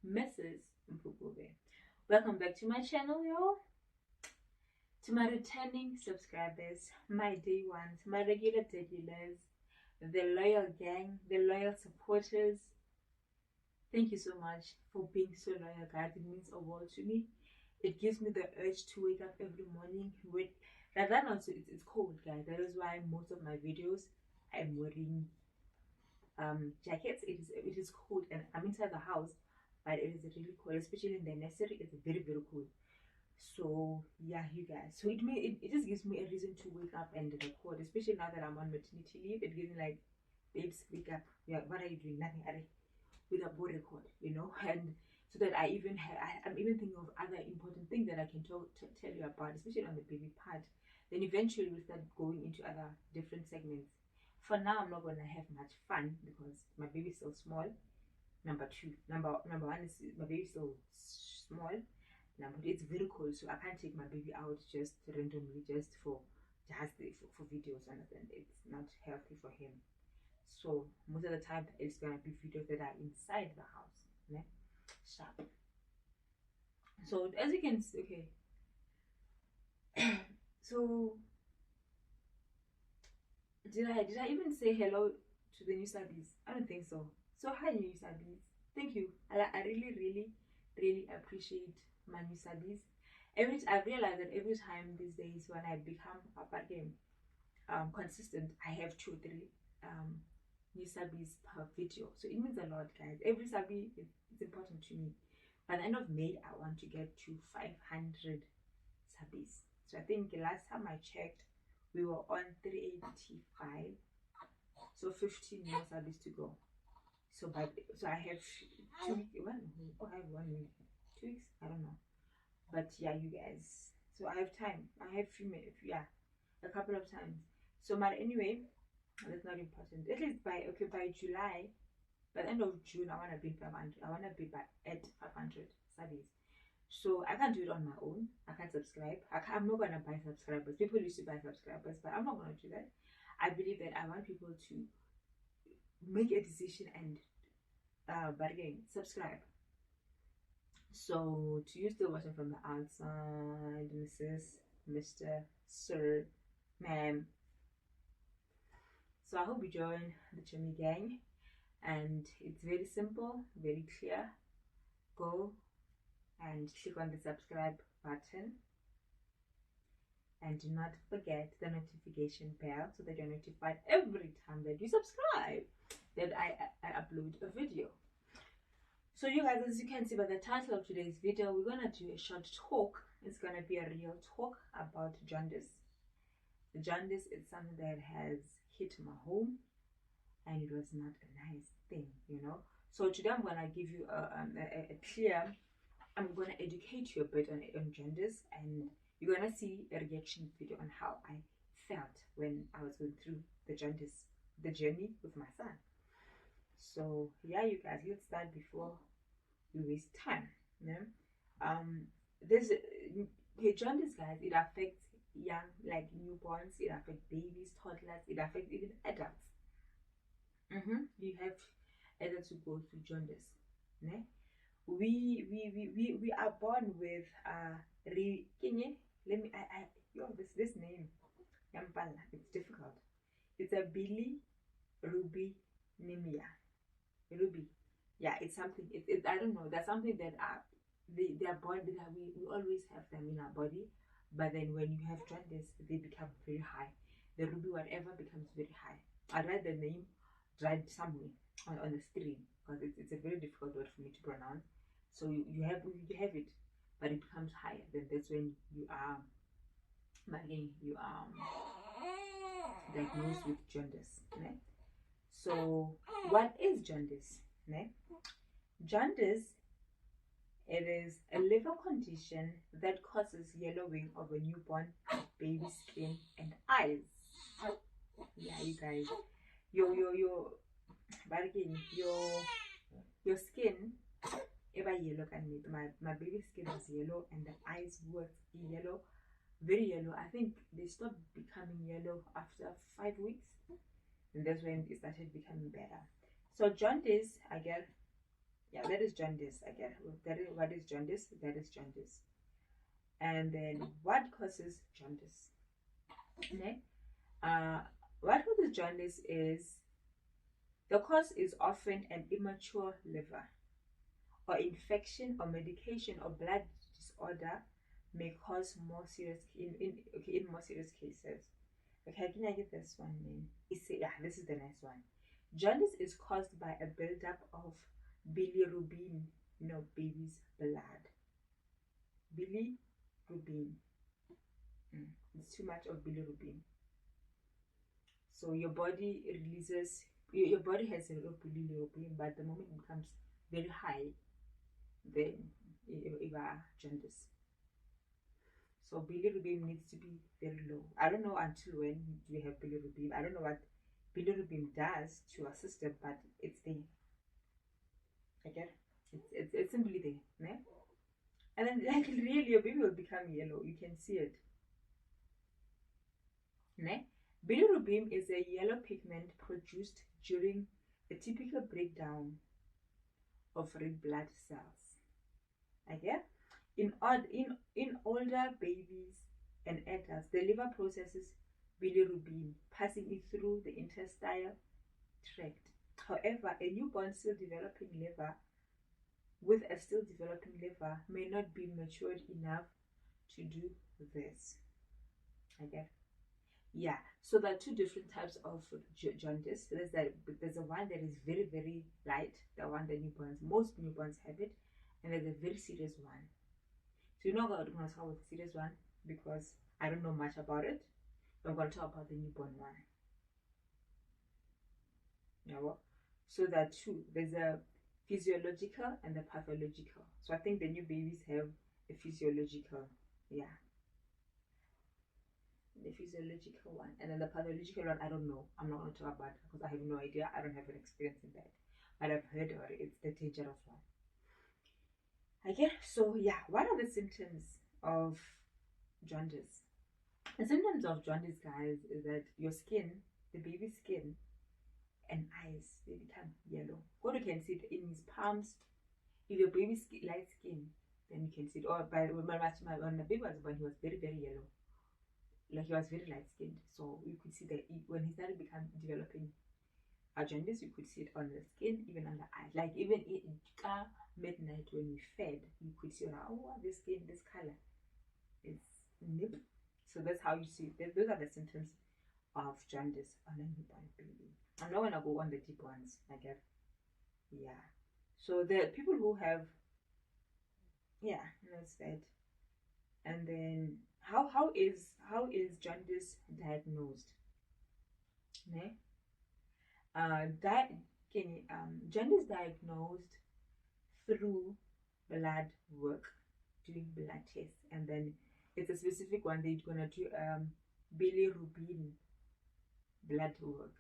Mrs. Mpugube. Welcome back to my channel, y'all. To my returning subscribers, my day ones, my regulars, the loyal gang, the loyal supporters. Thank you so much for being so loyal, guys. It means a world to me. It gives me the urge to wake up every morning with that. Also, it's cold, guys. That is why most of my videos I'm wearing jackets. It is cold, and I'm inside the house, but it is really cold, especially in the nursery. It's very cold. So yeah, you guys, so it just gives me a reason to wake up and record, especially now that I'm on maternity leave. It gives me like, babes, wake up. Yeah, what are you doing? Nothing. Wake up, go record, you know. And so that I'm even thinking of other important things that I can tell you about, especially on the baby part. Then eventually we'll start going into other different segments. For now, I'm not going to have much fun because my baby's still small. Number one is my baby's still small. Number two, it's very cold, so I can't take my baby out just randomly, just for videos. And it's not healthy for him. So most of the time, it's gonna be videos that are inside the house. Yeah? Sharp. So as you can see, okay. So did I even say hello to the new subbies? I don't think so. So hi, new subbies. Thank you. I really appreciate my new subbies. I've realized that every time these days when I become consistent, I have 2 or 3 new subbies per video. So it means a lot, guys. Every subby is important to me. By the end of May, I want to get to 500 subbies. So I think the last time I checked, we were on 385. So 15 more subbies to go. So I have 2 weeks. I have 1 week, 2 weeks. I don't know. But yeah, you guys. So I have time. I have few minutes. Yeah, a couple of times. So but anyway, that's not important. At least by July, by the end of June, I wanna be 500. I wanna be at 500 subbies. So I can't do it on my own. I can't subscribe. I'm not gonna buy subscribers. People used to buy subscribers, but I'm not gonna do that. I believe that I want people to make a decision and bargain, subscribe. So to you still watching from the outside, Mrs., Mr., Sir, Ma'am. So I hope you join the chomi gang, and it's very simple, very clear. Go and click on the subscribe button, and do not forget the notification bell so that you're notified every time that you subscribe, that I upload a video. So you guys, as you can see by the title of today's video, we're gonna do a short talk. It's gonna be a real talk about jaundice. The jaundice is something that has hit my home, and it was not a nice thing, you know. So today I'm gonna give you I'm gonna educate you a bit on jaundice, and you're gonna see a reaction video on how I felt when I was going through the journey with my son. So yeah, you guys, let's start before we waste time. Yeah? Jaundice, guys, it affects young, like newborns. It affects babies, toddlers. It affects even adults. You have adults who go through jaundice. Yeah? We are born with this name. It's difficult. It's a bilirubinemia. Ruby, yeah, it's something. I don't know. There's something that they are born with. We always have them in our body, but then when you have jaundice, they become very high. The ruby whatever becomes very high. I read the name right somewhere on the screen because it's a very difficult word for me to pronounce. So you have it, but it becomes higher. Then that's when you are diagnosed with jaundice. Right? So what is jaundice? Né? Jaundice, it is a liver condition that causes yellowing of a newborn baby's skin and eyes. Yeah, you guys, your skin ever yellow. My baby's skin was yellow, and the eyes were yellow, very yellow. I think they stopped becoming yellow after 5 weeks, and that's when it started becoming better. So jaundice, I guess, Yeah, that is jaundice again. That is what is jaundice? That is jaundice. And then what causes jaundice? Okay. What causes jaundice is the cause is often an immature liver, or infection, or medication, or blood disorder may cause more serious in more serious cases. Okay, can I get this one then? Yeah, this is the next one. Jaundice is caused by a buildup of bilirubin, baby's blood. Bilirubin. It's too much of bilirubin. So your body releases, your body has a lot of bilirubin, but the moment it becomes very high, then you are jaundice. So bilirubin needs to be very low. I don't know until when you have bilirubin. I don't know what bilirubin does to your system, but it's there. Okay, it's simply there. Ne? And then, like, really, your baby will become yellow. You can see it. Ne? Bilirubin is a yellow pigment produced during a typical breakdown of red blood cells. Okay? In older babies and adults, the liver processes bilirubin, passing it through the intestinal tract. However, a newborn still developing liver may not be matured enough to do this. Okay? Yeah. So there are two different types of jaundice. There's the one that is very, very light, the one that most newborns have it, and there's a very serious one. So you're not going to talk about the serious one because I don't know much about it. I'm going to talk about the newborn one. Yeah. So there are two. There's a physiological and the pathological. So I think the new babies have a physiological, yeah, the physiological one, and then the pathological one, I don't know. I'm not going to talk about it because I have no idea. I don't have an experience in that, but I've heard about it. It's the dangerous one. Okay, so yeah, what are the symptoms of jaundice? The symptoms of jaundice, guys, is that your skin, the baby's skin and eyes, they become yellow. What you can see it in his palms. If your baby's light skin, then you can see it. Or by when the baby was born, he was very, very yellow. Like, he was very light skinned. So you could see that when he started developing jaundice, you could see it on the skin, even on the eyes. Like, even in midnight when we fed, you could see, oh, this skin, this color is nip. So that's how you see it. Those are the symptoms of jaundice on a newborn baby. I'm not gonna go on the deep ones, I guess. Yeah. So the people who have, yeah, that's that. And then how is jaundice diagnosed? Ne? Jaundice diagnosed through blood work, doing blood tests, and then it's a specific one. They're gonna do bilirubin blood work.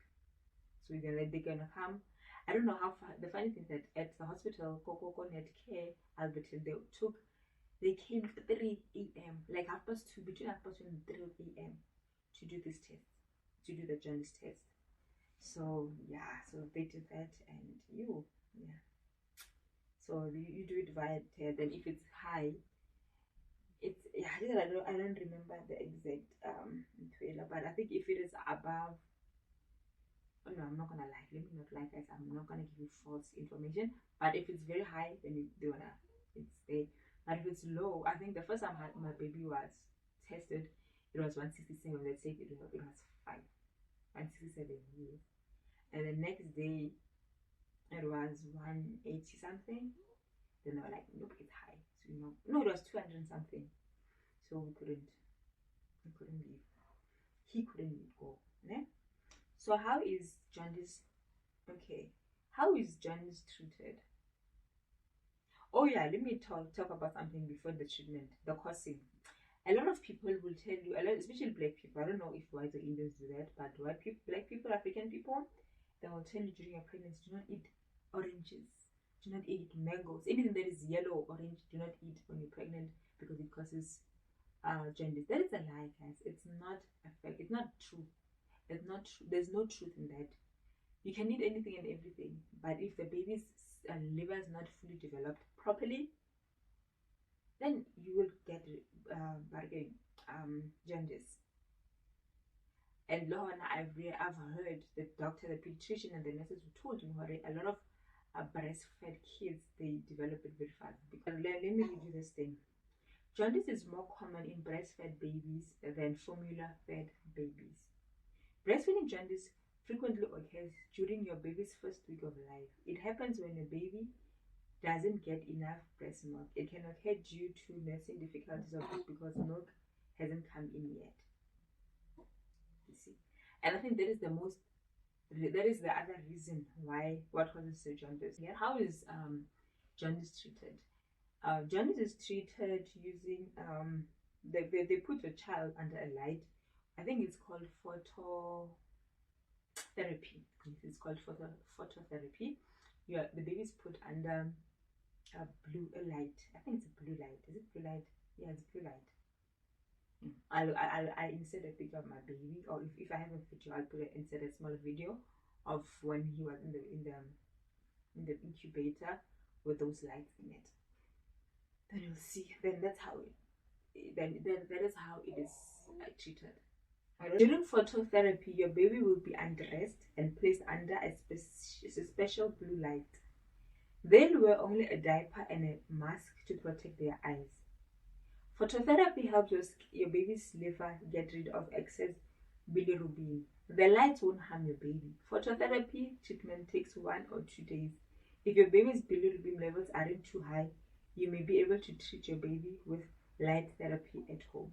So they're gonna come. I don't know how far. The funny thing is that at the hospital, Coco Net Care, Alberton, they came 3 a.m. like between 2:30 and 3 a.m. to do this test, to do the jaundice test. So yeah, so they did that, and yeah. So you do it via test, and if it's high, I don't remember the exact trailer, but I think if it is above, oh no, I'm not gonna lie. Let me not lie, guys. I'm not gonna give you false information. But if it's very high, then it's there. But if it's low, I think the first time my baby was tested, it was 167. Let's say it was 167 years. And the next day, it was 180 something. Then they were like, nope, it's high. So no, it was 200 something. So we couldn't leave. He couldn't go. Ne? So how is jaundice? Okay, how is jaundice treated? Oh yeah, let me talk about something before the treatment, the causing. A lot of people will tell you, especially black people. I don't know if white or Indians do that, but white people, black people, African people, they will tell you during your pregnancy, do not eat oranges, do not eat mangoes, anything that is yellow or orange, do not eat when you're pregnant because it causes jaundice. That is a lie, guys. It's not a fact. It's not true. It's not true. There's no truth in that. You can eat anything and everything, but if the baby's liver is not fully developed properly, then you will get jaundice. And I've heard the doctor, the pediatrician, and the nurses who told me a lot of breastfed kids, they develop it very fast. Because let me read you this thing. Jaundice is more common in breastfed babies than formula-fed babies. Breastfeeding jaundice frequently occurs during your baby's first week of life. It happens when a baby doesn't get enough breast milk. It can occur due to nursing difficulties or because milk hasn't come in yet. You see, and I think that is the other reason why what causes jaundice. Yeah, how is jaundice treated? Jaundice is treated using they put the child under a light. I think it's called phototherapy. It's called phototherapy. The baby is put under a blue light. I think it's a blue light. Is it blue light? Yeah, it's blue light. I insert a picture of my baby, or if I have a video, I'll insert a small video of when he was in the incubator with those lights in it. Then you'll see. Then that's how that is how it is treated. During phototherapy, your baby will be undressed and placed under a special blue light. They'll wear only a diaper and a mask to protect their eyes. Phototherapy helps your baby's liver get rid of excess bilirubin. The lights won't harm your baby. Phototherapy treatment takes 1 or 2 days. If your baby's bilirubin levels aren't too high, you may be able to treat your baby with light therapy at home.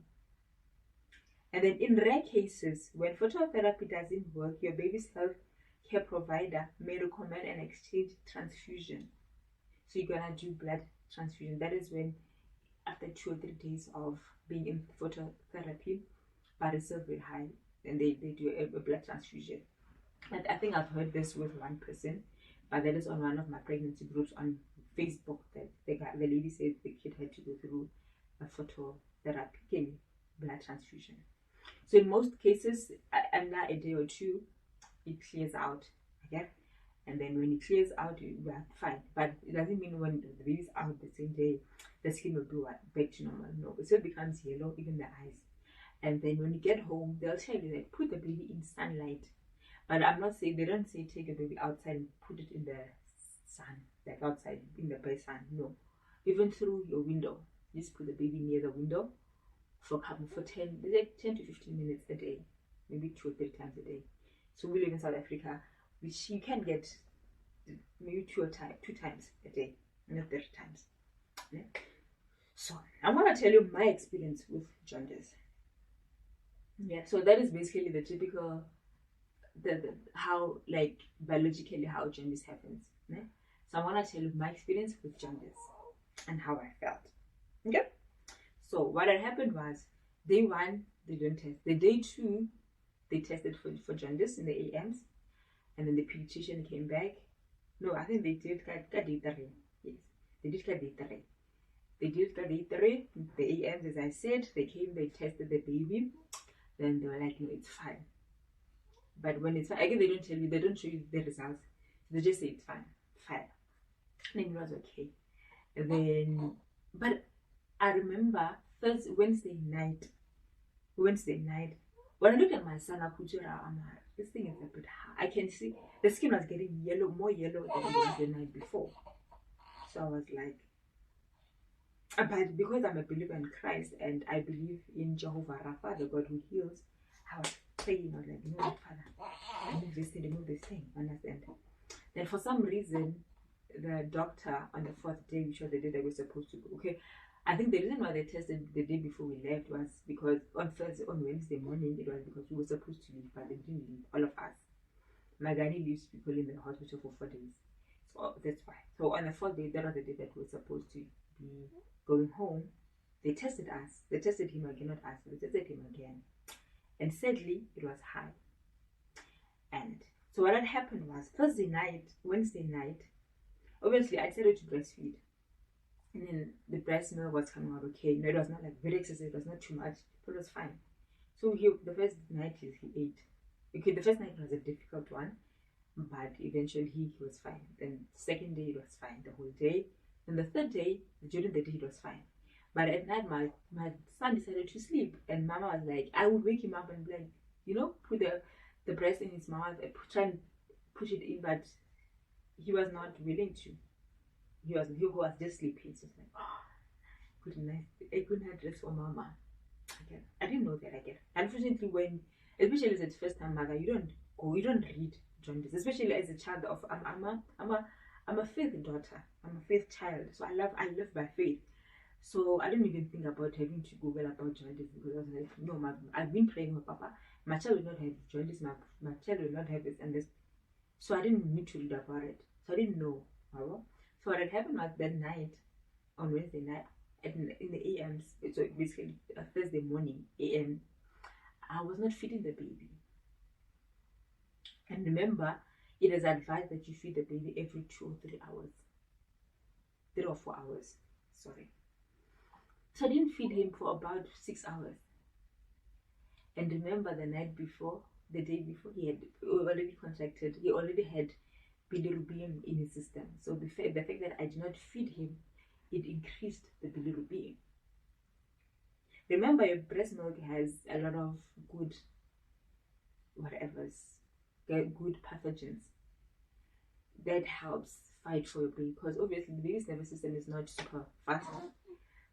And then in rare cases, when phototherapy doesn't work, your baby's health care provider may recommend an exchange transfusion. So you're gonna do blood transfusion. That is when after 2 or 3 days of being in phototherapy, but it's still very high, and they do a blood transfusion. And I think I've heard this with one person, but that is on one of my pregnancy groups on Facebook, that the lady said the kid had to go through a phototherapy, blood transfusion. So in most cases, under a day or 2, it clears out. Okay, and then when it clears out, you are fine. But it doesn't mean when the baby's out the same day, the skin will be back to normal. No, it still becomes yellow, even the eyes. And then when you get home, they'll tell you that put the baby in sunlight. But I'm not saying, they don't say take a baby outside and put it in the sun, like outside in the bright sun. No, even through your window, just put the baby near the window for 10 to 15 minutes a day, maybe 2 or 3 times a day. So we live in South Africa, which you can get maybe 2 times a day, not 30 times. Yeah? So I'm gonna tell you my experience with jaundice. Yeah, so that is basically the typical how, like, biologically how jaundice happens. Yeah? So I want to tell you my experience with jaundice and how I felt. Okay, so what had happened was, day 1 they don't test. The day 2 they tested for jaundice in the AMs, and then the pediatrician came back. No, I think they did day 3. Yes, they did day 3. They did day 3. The AMs, as I said, they came, they tested the baby. Then they were like, no, it's fine. But when it's fine, again, they don't tell you, they don't show you the results. They just say it's fine. And it was okay. And then, but I remember Wednesday night, when I looked at my son, this thing is a bit hard. I can see the skin was getting more yellow than it was the night before. So I was like, but because I'm a believer in Christ and I believe in Jehovah Rapha, the God who heals, I was praying, I was like, no, Father, remove this thing, understand? Then for some reason, the doctor on the 4th day, which was the day that we were supposed to go, okay, I think the reason why they tested the day before we left was because on Wednesday morning, it was because we were supposed to leave, but they didn't leave, all of us. Magani leaves people in the hospital for 4 days. So that's why. So on the 4th day, that was the day that we were supposed to be going home. They tested us. They tested him again, not us. They tested him again. And sadly, it was high. And so what had happened was, Wednesday night, obviously I decided to breastfeed. And then the breast milk was coming out okay. No, it was not like very excessive, it was not too much, but it was fine. So the first night he ate. Okay, the first night was a difficult one. but eventually he was fine. Then the second day it was fine the whole day. And the third day, during the day it was fine. But at night my son decided to sleep, and Mama was like, I would wake him up and be like, you know, put the breast in his mouth and try and push it in, but he was not willing to. He was just sleeping. So it's like, oh, good night, a good night rest for Mama. I didn't know that again. Unfortunately, especially as a first time mother, you don't read jaundice, especially as a child of I'm a faith daughter. I'm a faith child, so I live by faith. So I didn't even think about having to Google about jaundice, because I was like, no, I've been praying with Papa. My child will not have jaundice. My child will not have this and this. So I didn't need to read about it. So I didn't know. So what had happened was that night, on Wednesday night, in the AMs, so basically Thursday morning AM, I was not feeding the baby. And remember, it is advised that you feed the baby every 2 or 3 hours. 3 or 4 hours, sorry. So I didn't feed him for about 6 hours. And remember, the day before, he had already had bilirubin in his system. So the fact that I did not feed him, it increased the bilirubin. Remember, your breast milk has a lot of good good pathogens that helps fight for your baby, because obviously the baby's nervous system is not super fast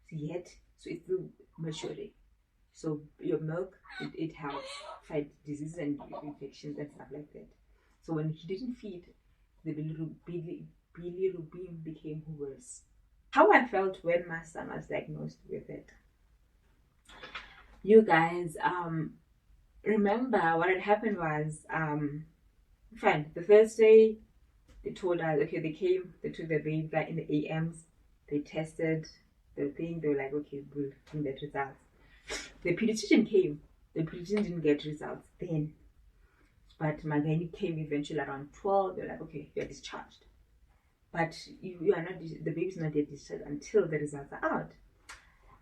yet, so it's still maturing. So your milk, it helps fight diseases and infections and stuff like that. So when he didn't feed, the bilirubin became worse. How I felt when my son was diagnosed with it. You guys, remember what had happened was, fine, the first day they told us, okay, they came, they took the baby in the AMs, they tested the thing, they were like, okay, we'll bring the results. The pediatrician came, the pediatrician didn't get results then, but my gynae came eventually around 12. They're like, okay, you're discharged, but you are not, the baby's not yet discharged until the results are out.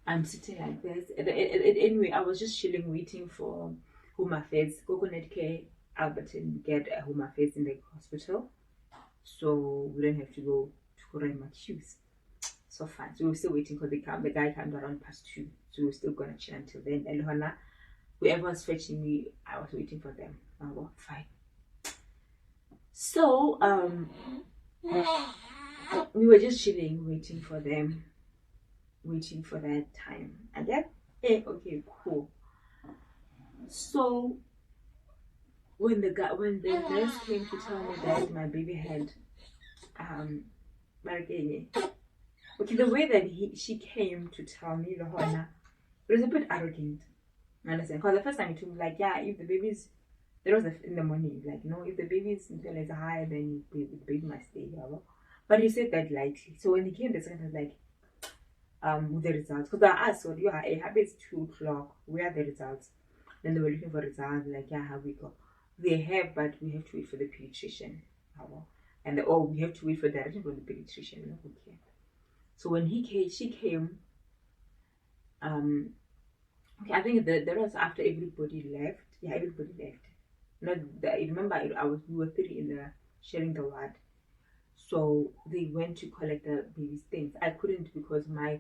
I'm sitting like this. Anyway, I was just chilling, waiting for Home Affairs, Coconut Care, Alberton get a Home Affairs in the hospital, so we don't have to go to Korema queues. So fine. So we were still waiting because the guy came around past 2, so we were still gonna chill until then. And whoever was fetching me, I was waiting for them. I was fine. So we were just chilling, waiting for them, waiting for that time. And then, hey, okay, cool. So when the nurse came to tell me that my baby had okay, the way that she came to tell me, it was a bit arrogant. You understand? Because the first time he told me, like, yeah, if the baby's, that was in the morning, like, no, if the baby's intelligence is high, then the baby must stay. But he said that lightly. So when he came the second time, like, with the results, because I asked, what you are, it happens 2 o'clock, where are the results? Then they were looking for results, like, yeah, how we go. They have, but we have to wait for the pediatrician. And we have to wait for direction from the pediatrician. Okay. So when she came, okay, I think that was after everybody left. Yeah, everybody left. Remember, we were 3 in the sharing the ward. So they went to collect the baby's things. I couldn't, because my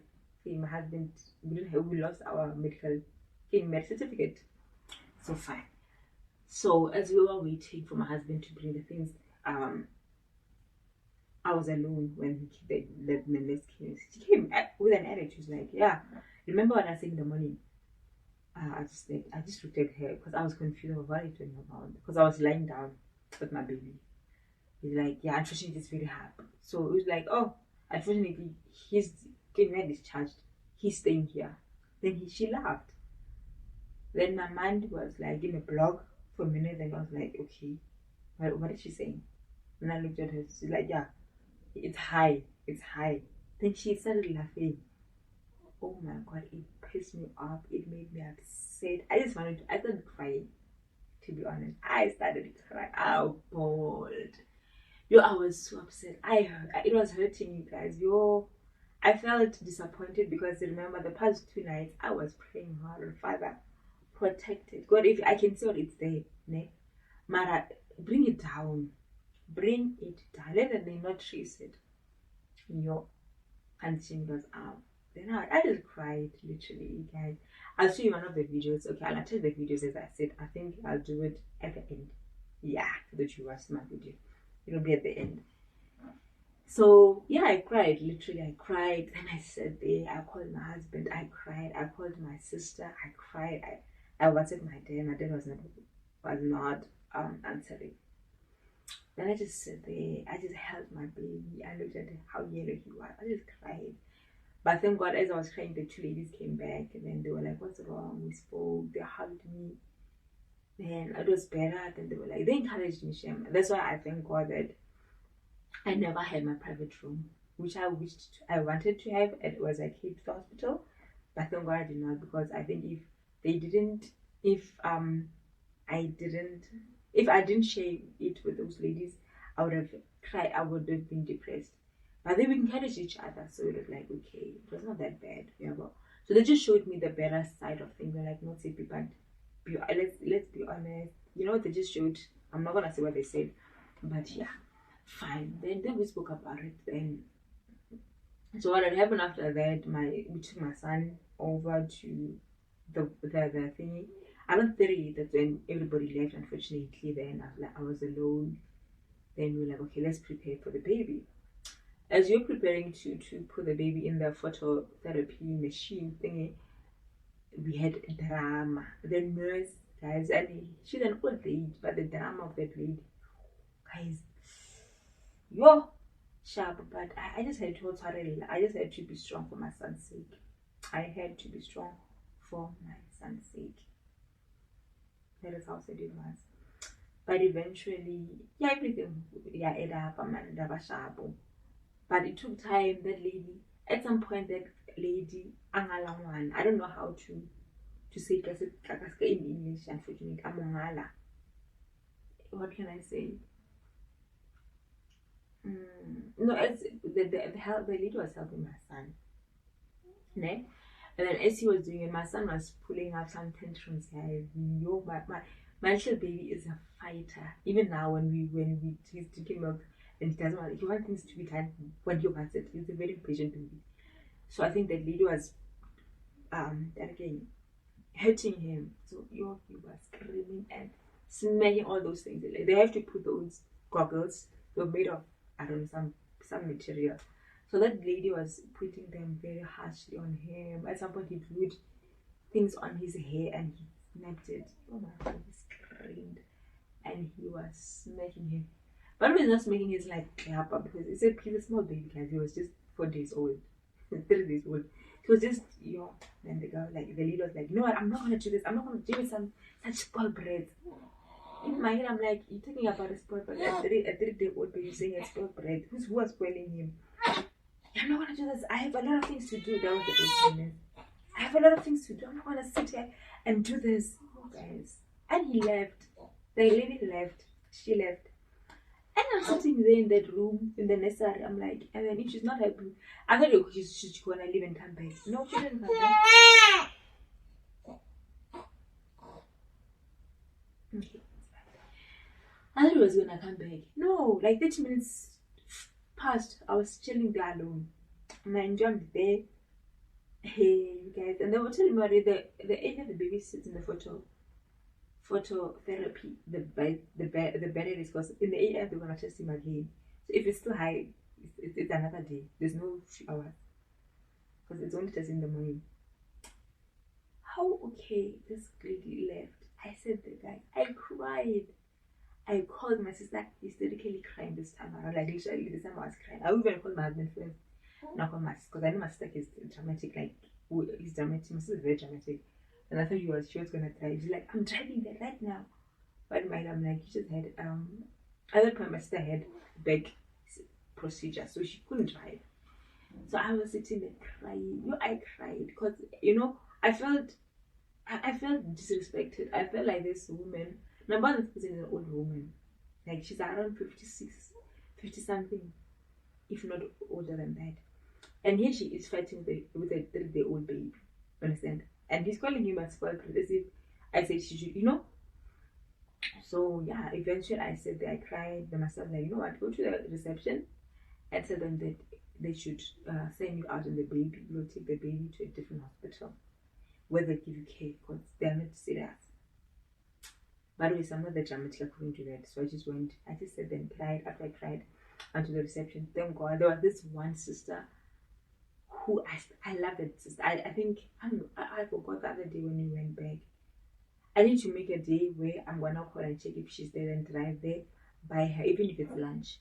husband, we lost our medical certificate. So fine. So as we were waiting for my husband to bring the things, I was alone when the nurse came. She came with an attitude. She was like, yeah, remember what I said in the morning? I just looked at her because I was confused about what are you talking about, because I was lying down with my baby. He's like, yeah, unfortunately it's very hard. So it was like, oh, unfortunately he's getting discharged, he's staying here. Then she laughed. Then my mind was like in a block for a minute. Then I was like, okay, what is she saying? And I looked at her. She's like, yeah, it's high. Then she started laughing. Oh my god, it pissed me off. It made me upset. I started crying. To be honest, I started crying. I bawled. I was so upset. It was hurting, you guys. I felt disappointed because remember the past 2 nights I was praying hard, Father, protect it. God, if I can see what it's there, ne? Mara, bring it down. bring it down. Let them not trace it. Your condition was out. Then I just cried, literally, guys. I'll show you one of the videos. Okay, I'll attach the videos as I said. I think I'll do it at the end. Yeah, so that you watch my video. It'll be at the end. So yeah, I cried, literally I cried. Then I sat there, I called my husband, I cried, I called my sister, I cried, I WhatsApped my dad was not answering. Then I just sat there, I just held my baby, I looked at how yellow he was, I just cried. But thank God, as I was crying, the two ladies came back and then they were like, what's wrong? We spoke, they hugged me. Then it was better. Then they were like, they encouraged me, Shem. That's why I thank God that I never had my private room, which I wanted to have. It was at Cape Hospital, but thank God I did not, because I think if I didn't share it with those ladies, I would have cried. I would have been depressed. But they would encourage each other, so it was like, okay, it was not that bad. Yeah, but so they just showed me the better side of things. They're like, not say people, let's be honest. You know, they just showed. I'm not gonna say what they said, but yeah. Fine. Then we spoke about it. Then so what had happened after that? We took my son over to the thingy. Around 30, that's when everybody left. Unfortunately, then I was alone. Then we were like, okay, let's prepare for the baby. As you're preparing to put the baby in the phototherapy machine thingy, we had drama. The nurse, guys, and she's an old lady, but the drama of that lady, guys. Yo, sharp, but I just had to be strong for my son's sake. I had to be strong for my son's sake. That is how sad it was. But eventually, yeah, everything, yeah, ended up, but it took time. That lady, at some point, that lady, Angalangwan, I don't know how to say it in English, unfortunately, Amongala. What can I say? No, it's the lady was helping my son. Ne? And then as he was doing it, my son was pulling up some tantrums, guys. Yo, my little baby is a fighter. Even now, when he's drinking milk and he doesn't want, he wants things to be done when he wants it. He's a very patient baby. So I think that lady was again hurting him. So he was screaming and smacking all those things. They have to put those goggles. They're made of, I don't know, some material. So that lady was putting them very harshly on him. At some point, he glued things on his hair and he snapped it. Oh my God, he screamed. And he was smacking him. But he was not smacking his like clap up, because he's a small baby, guys. He was just 4 days old, 3 days old. He was just, then the girl, like, the lady was like, you know what, I'm not going to do this. I'm not going to give it such spoiled bread. In my head, I'm like, you're talking about a spoiled bread. A 3-day-old baby saying a spoiled bread. Who was spoiling him? I'm not going to do this. I have a lot of things to do. That was the old. I have a lot of things to do. I'm not going to sit here and do this. Oh, guys. And he left. The lady left. She left. And I'm sitting there in that room, in the nursery. I'm like, and then if she's not happy, I thought she's going to leave and come back. No, she didn't come back. Okay. I thought he was going to come back. No, like 30 minutes passed. I was chilling there alone. And I enjoyed there. Hey, you guys. And they were telling me the area the baby sits in the phototherapy, the better it is, because in the AM they're going to test him again. So if it's still high, it's another day. There's no few hours, because it's only testing in the morning. How okay, this lady left. I said that, guys, I cried. I called my sister, hysterically crying this time around. Like, literally, this time I was crying. I even called my husband first. Not call my sister, because I know my sister is dramatic. Like, he's dramatic. My sister is very dramatic. And I thought she was gonna drive. She's like, I'm driving there right now. But in my head, I'm like, you just had at that point my sister had back procedure, so she couldn't drive. So I was sitting there crying. I cried because I felt disrespected. I felt like this woman. Number one, this person is an old woman. Like, she's around 56, 50 something, if not older than that. And here she is fighting with a 3-day-old baby. Understand? And he's calling him a spoiled brat, as if I said she should, So yeah, eventually I said that I cried. Then my son like, you know what, go to the reception and tell them that they should send you out on the baby. You'll take the baby to a different hospital where they give you care because they're not serious. By the way, I'm not that dramatic according to that. So I just went, I just said then cried. After I cried, onto the reception. Thank God. There was this one sister who I love that sister. I think, I forgot the other day when we went back. I need to make a day where I'm gonna call and check if she's there and drive there, buy her, even if it's lunch.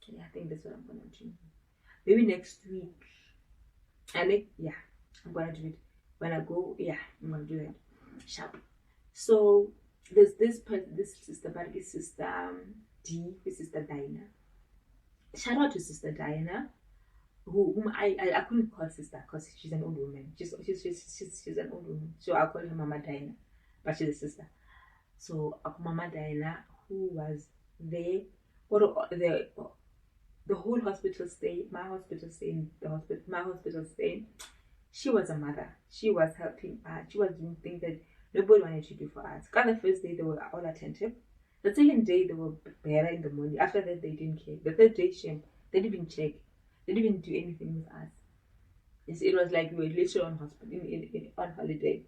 Yeah, I think that's what I'm gonna do. Maybe next week. I'm gonna do it. When I go, yeah, I'm gonna do that. Sharp. So there's this sister, Bargi's sister D, with sister Diana. Shout out to sister Diana, whom I couldn't call sister because she's an old woman. She's an old woman. So I'll call her Mama Diana, but she's a sister. So Mama Diana, who was there, the whole hospital stay, my hospital stay, she was a mother. She was helping us. She was doing things that nobody wanted to do for us. Because the first day they were all attentive. The second day they were better in the morning. After that they didn't care. The third day they didn't even check. They didn't even do anything with us. It was like we were literally on hospital on holiday.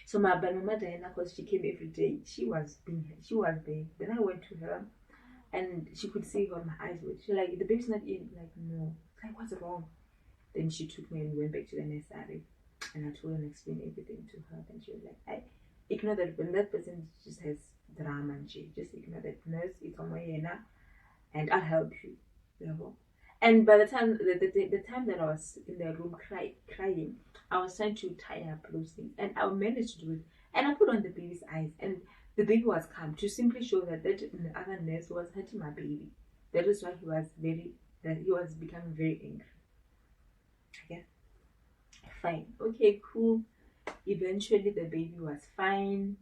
So my Mama Diana, because she came every day, she was there. Then I went to her and she could see what my eyes were. She was like, the baby's not in. Like, no. Like, what's wrong? Then she took me and we went back to the nursery. And I told her and explained everything to her. And she was like, I ignore that. When that person just has drama and shit, just ignore that. Nurse, it's on my yana, and I'll help you. You know? And by the time the time that I was in the room crying, I was trying to tie up those things. And I managed to do it. And I put on the baby's eyes. And the baby was calm to simply show that the other nurse was hurting my baby. That is why he was becoming very angry. Okay. Fine. Okay, cool. Eventually the baby was fine.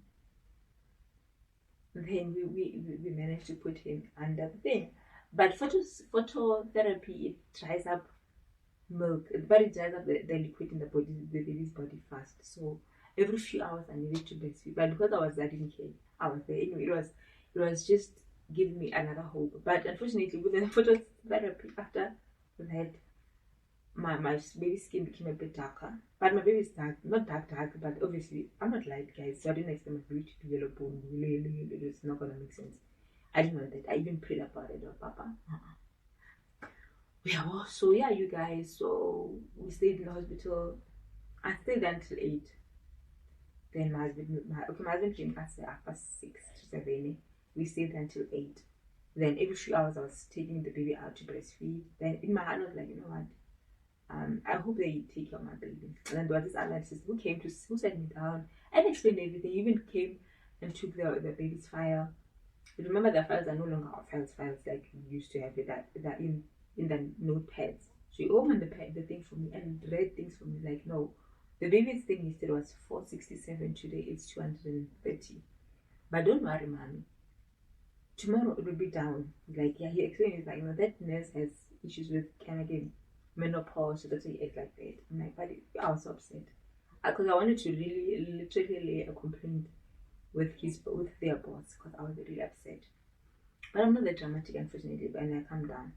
Then we managed to put him under the thing. But phototherapy, it dries up milk, but it dries up the liquid in the baby's body fast. So every few hours I needed to breastfeed. But because I didn't care, I was there. Anyway, it was just giving me another hope. But unfortunately with the phototherapy, after that, my baby's skin became a bit darker. But my baby's dark, not dark, but obviously I'm not light, guys. So I didn't expect my baby to be yellow bone. It's not gonna make sense. I didn't know that. I even prayed about it, Papa. Yeah, well, so yeah, you guys. So we stayed in the hospital. I stayed until 8. Then my husband came after 6 to 7. We stayed until 8. Then every few hours I was taking the baby out to breastfeed. Then in my heart I was like, you know what? I hope they take care of my baby. And then there was this other sister who sat me down and explained everything. He even came and took the baby's file. But remember, the files are no longer our files like we used to have it that in the notepads. So he opened the thing for me and read things for me like, no, the baby's thing he said was 467 today, it's 230. But don't worry, mommy. Tomorrow it will be down. Like, yeah, he explained, he's like, you know, that nurse has issues with menopause, so that's why he ate like that. I'm like, but I was so upset because I wanted to really literally lay a complaint with their boss because I was really upset. But I'm not that dramatic, unfortunately. But I calmed down.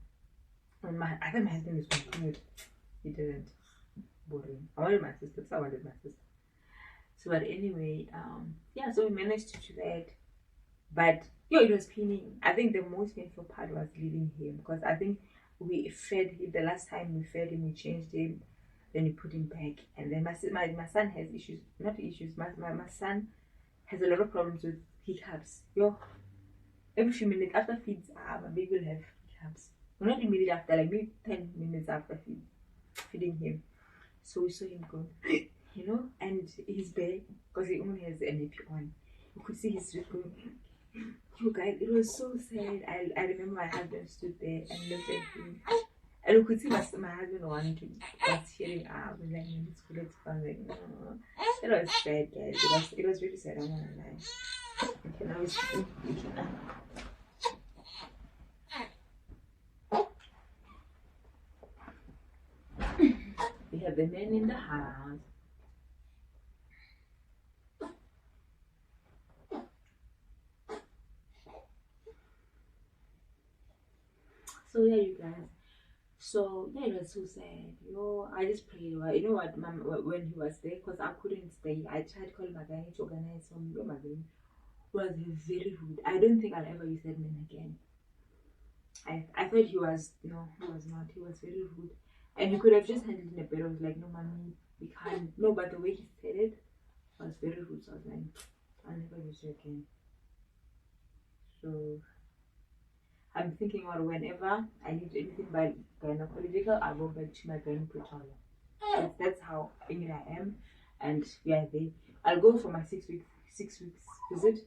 And I thought my husband was continued. He didn't. Boring. I wanted my sister, so I wanted my sister. So, but anyway, so we managed to do that. But it was paining. I think the most painful part was leaving him because I think we fed him. The last time we fed him, we changed him, then we put him back. And then my son has issues, not issues. My son has a lot of problems with hiccups. Every few minutes after feeds, my baby will have hiccups. Well, not immediately after, like maybe 10 minutes after feeding him. So we saw him go, and he's bare because he only has an nappy on. You could see his drip going. You guys, it was so sad. I remember my husband stood there and looked at him. And you could see my husband was tearing up. He was like, let's go, let's go. Like, no. It was sad, guys. It was really sad, I'm not gonna lie. Okay, now it's we have the men in the house. So yeah, you guys. So yeah, it was so sad. I just prayed. You know what, mom, when he was there, because I couldn't stay. I tried calling my guy to organize some. My guy was very rude. I don't think I'll ever use that man again. I thought he was, he was not. He was very rude, and he could have just handled it in a better. I was like, no, mommy, we can't. No, but the way he said it was very rude. So I was like, I'll never use you again. So I'm thinking about whenever I need anything by gynecological, I'll go back to my gynecologist. That's how angry I am, and yeah, I'll go for my 6 weeks visit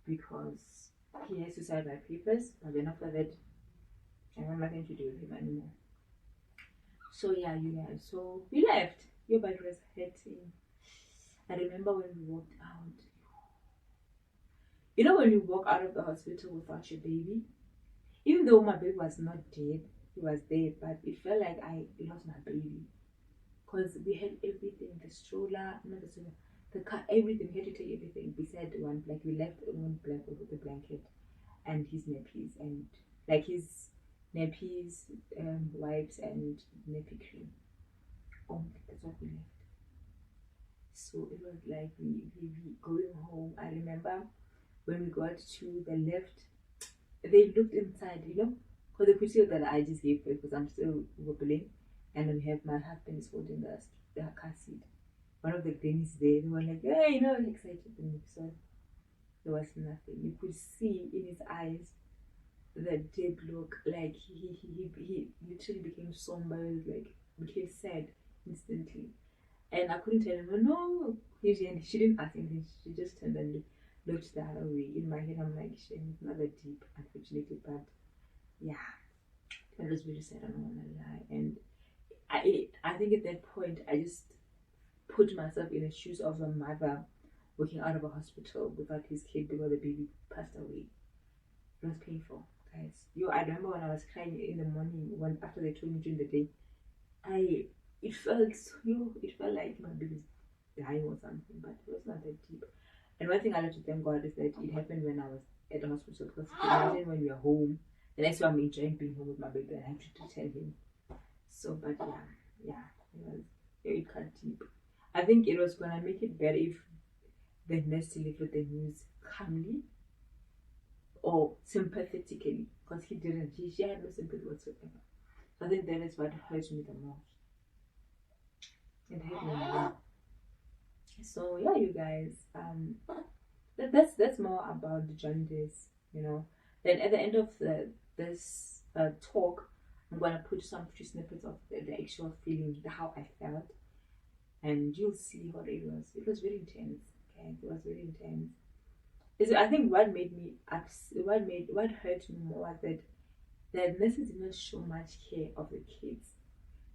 because he has to sign my papers, but then after that, I have nothing to do with him anymore. So yeah, you guys. So we left. Your body was hurting. I remember when we walked out. You know when you walk out of the hospital without your baby, even though my baby was not dead, he was dead, but it felt like I lost my baby. Because we had everything, the stroller, not the stroller, the car, everything. We had to take everything beside the one, like we left one blanket with the blanket and his nappies and like his nappies, wipes and nappy cream. Oh, that's what we left. So it was like we going home. I remember when we got to the lift, they looked inside, because they could see that I just gave birth because I'm still wobbling, and we have my husband is holding the car seat. One of the grannies there, they were like, hey, excited. So there was nothing. You could see in his eyes the dead look, like he literally became somber, like became sad instantly. And I couldn't tell him, no. She didn't ask anything. She just turned and looked the other way. In my head, I'm like, it's not that deep, unfortunately, but yeah, it was really sad. I don't want to lie. And I think at that point, I just put myself in the shoes of a mother walking out of a hospital without his kid because the baby passed away. It was painful, guys. I remember when I was crying in the morning, after they told me during the day, it felt like my baby's dying or something, but it was not that deep. And one thing I like to thank God is that it happened when I was at the hospital, because imagine when we are home, the next time I'm enjoying being home with my baby, and I have to tell him. So, but it cut deep. I think it was gonna make it better if the nurse delivered the news calmly or sympathetically, because he didn't. She had no sympathy whatsoever. So I think that is what hurt me the most. It hurt me more. So yeah, you guys, that's more about the jaundice, Then at the end of this talk, I'm gonna put some few snippets of the actual feeling, how I felt, and you'll see what it was. It was very intense. Okay, it was very intense. I think what made me what hurt me more was that the nurses did not show much care of the kids.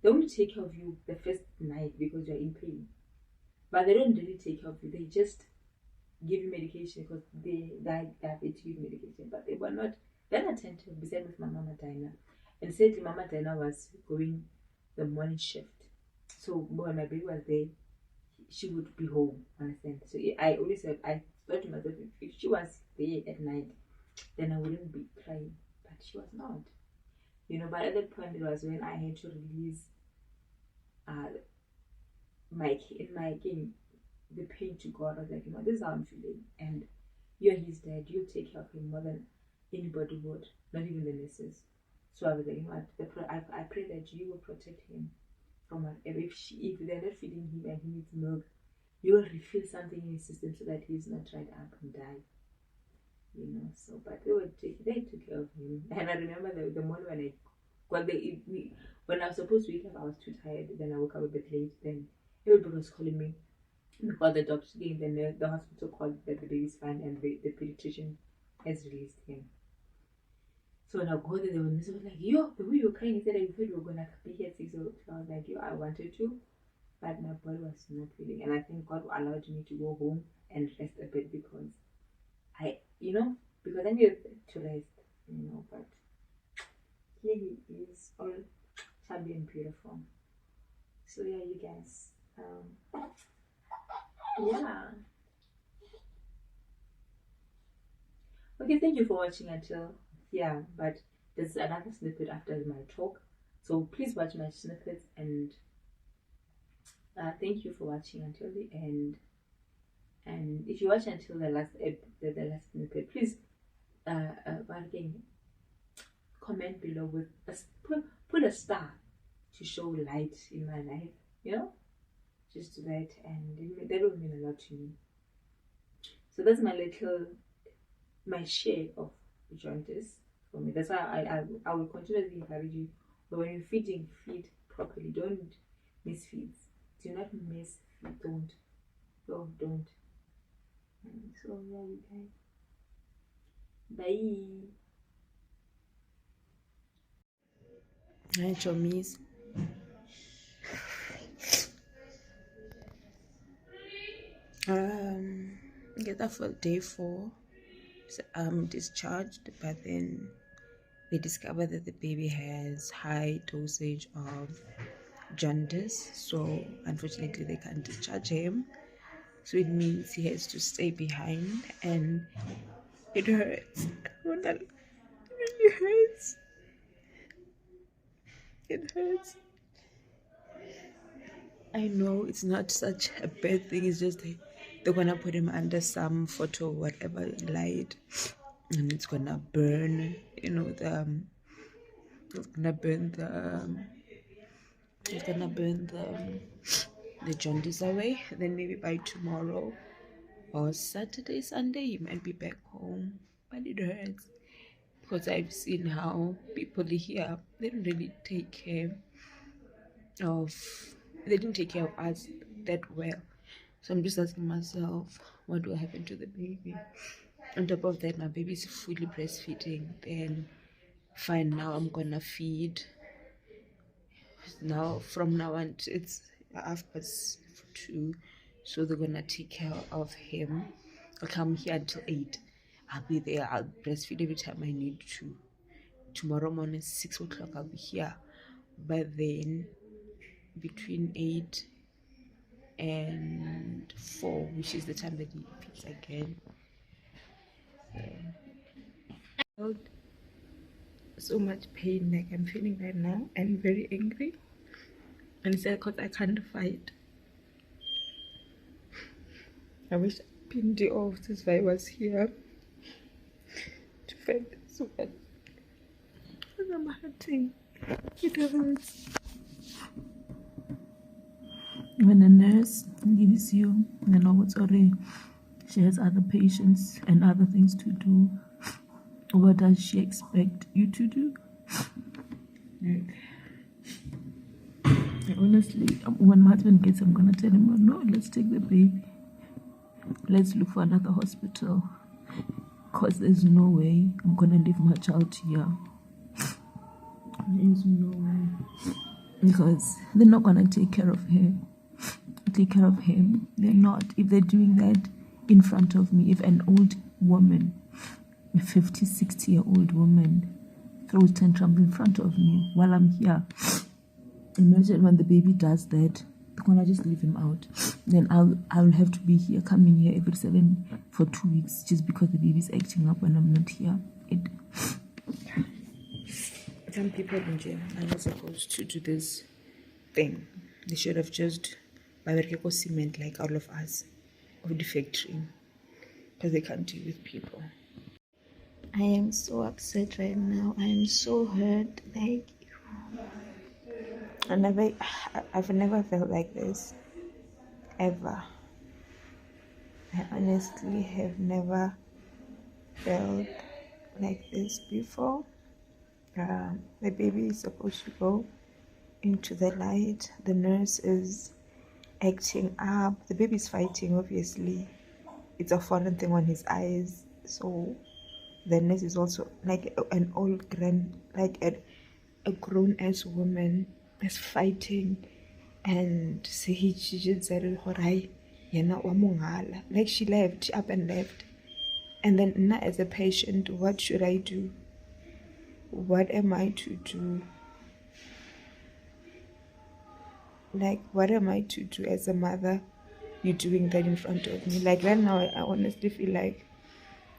They only take care of you the first night because you're in pain, but they don't really take care of you. They just give you medication because they have to give medication, but they were not very attentive. Besides with my Mama Dinah, and sadly, Mama Dinah was going the morning shift, so when my baby was there, she would be home. Understand? So I always said, I thought to myself, if she was there at night, then I wouldn't be crying, but she was not. But at that point, it was when I had to release my the pain to God. I was like, this is how I'm feeling, and you're his dad. You'll take care of him more than anybody would, not even the nurses. So I was like, I pray that you will protect him from whatever. If they're not feeding him and he needs milk, you will refill something in his system so that he's not dried up and die. So but they took care of him. And I remember the morning when I was supposed to wake up, I was too tired. Then I woke up a bit late. Then everybody was calling me because the doctor came. Then the hospital called that the baby's fine and the pediatrician has released him. So when I got there, the nurse was like, the way you were crying, he said, I thought you were gonna be here at 6 o'clock. I was like, I wanted to, but my body was not feeling. And I think God allowed me to go home and rest a bit because because I needed to rest, but here he is, all chubby and beautiful. So yeah, you guys, yeah. Okay, thank you for watching until but there's another snippet after my talk, so please watch my snippets, and thank you for watching until the end. And if you watch until the last snippet, please again, comment below with put a star to show light in my life, you know, just that, and that will mean a lot to me. So that's my share of jaundice for me. That's why I will continuously encourage you, but when you're feeding, feed properly. Don't miss feeds. Do not miss feed. Don't. So yeah, you guys. Bye. Hi, chommies. Get that for day 4. So I'm discharged, but then they discovered that the baby has high dosage of jaundice, so unfortunately they can't discharge him. So it means he has to stay behind, and it hurts. It really hurts. It hurts. I know it's not such a bad thing. It's just they're gonna put him under some photo whatever light, and it's gonna burn. You know it's gonna burn the jaundice away. Then maybe by tomorrow or Saturday, Sunday, he might be back home. But it hurts because I've seen how people here, they don't really take care of, they didn't take care of us that well. So I'm just asking myself, what will happen to the baby? On top of that, my baby is fully breastfeeding. Then fine, now I'm gonna feed. Now from now on, it's 2:30, so they're gonna take care of him. I'll come here until 8. I'll be there. I'll breastfeed every time I need to. Tomorrow morning 6 o'clock I'll be here. But then between 8 and 4, which is the time that he feeds again, I felt so much pain like I'm feeling right now, and very angry. And it's because I can't fight. I wish Pindi off since I was here to fight this one. Because I'm hurting. It hurts. When a nurse leaves you, you know it's already, she has other patients and other things to do. What does she expect you to do? Like, honestly, when my husband gets, I'm gonna tell him, oh, no, let's take the baby. Let's look for another hospital. Because there's no way I'm gonna leave my child here. There's no way. Because they're not gonna take care of her. Take care of him. They're not. If they're doing that in front of me, if an old woman, a 50, 60-year-old woman, throws tantrums in front of me while I'm here, imagine when the baby does that, they're gonna just leave him out. Then I'll have to be here, coming here every 7 for 2 weeks, just because the baby's acting up when I'm not here. Some people in jail are not supposed to do this thing. They should have just cement like all of us of the factory, because they can't deal with people. I am so upset right now. I am so hurt. Like, I've never felt like this, ever. I honestly have never felt like this before. The baby is supposed to go into the light. The nurse is acting up. The baby is fighting, obviously. It's a foreign thing on his eyes. So the nurse is also like an old a grown-ass woman is fighting, and she just said, like she left, up and left. And then now as a patient, what should I do? What am I to do? Like, what am I to do as a mother? You're doing that in front of me. Like right now, I honestly feel like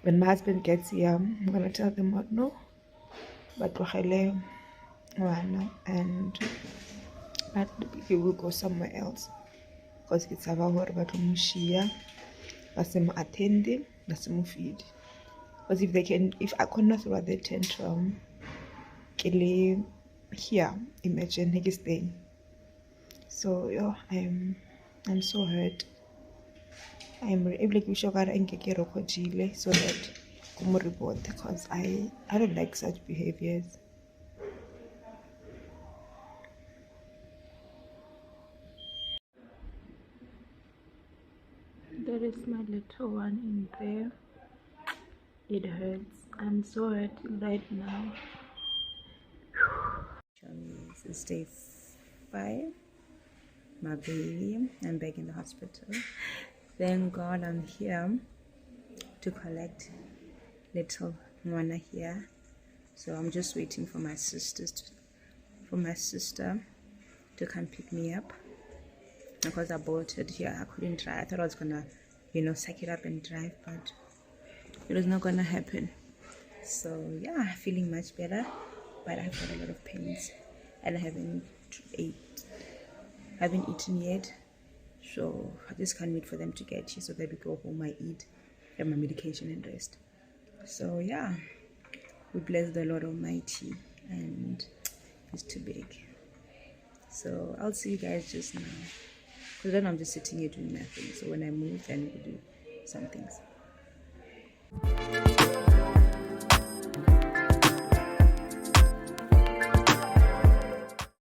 when my husband gets here, I'm gonna tell them what, no, but and but he will go somewhere else because it's about what about Mushia, attending, feed. Because if I could not throw the tantrum, here, imagine he's staying. So yeah, I'm so hurt. I'm able to show her and get so that come report because I don't like such behaviors. There is my little one in there. It hurts. I'm so hurt right now. Jaundice is day 5. My baby. I'm back in the hospital. Thank God I'm here to collect little Mwana here. So I'm just waiting for my sister to come pick me up because I bought it here. I couldn't drive. I thought I was gonna, suck it up and drive, but it was not gonna happen. So yeah, feeling much better, but I've got a lot of pains and I haven't eaten yet. So I just can't wait for them to get here so that we go home, I eat, have my medication and rest. So yeah, we bless the Lord Almighty, and it's too big. So I'll see you guys just now, because then I'm just sitting here doing nothing. So when I move, then we'll do some things.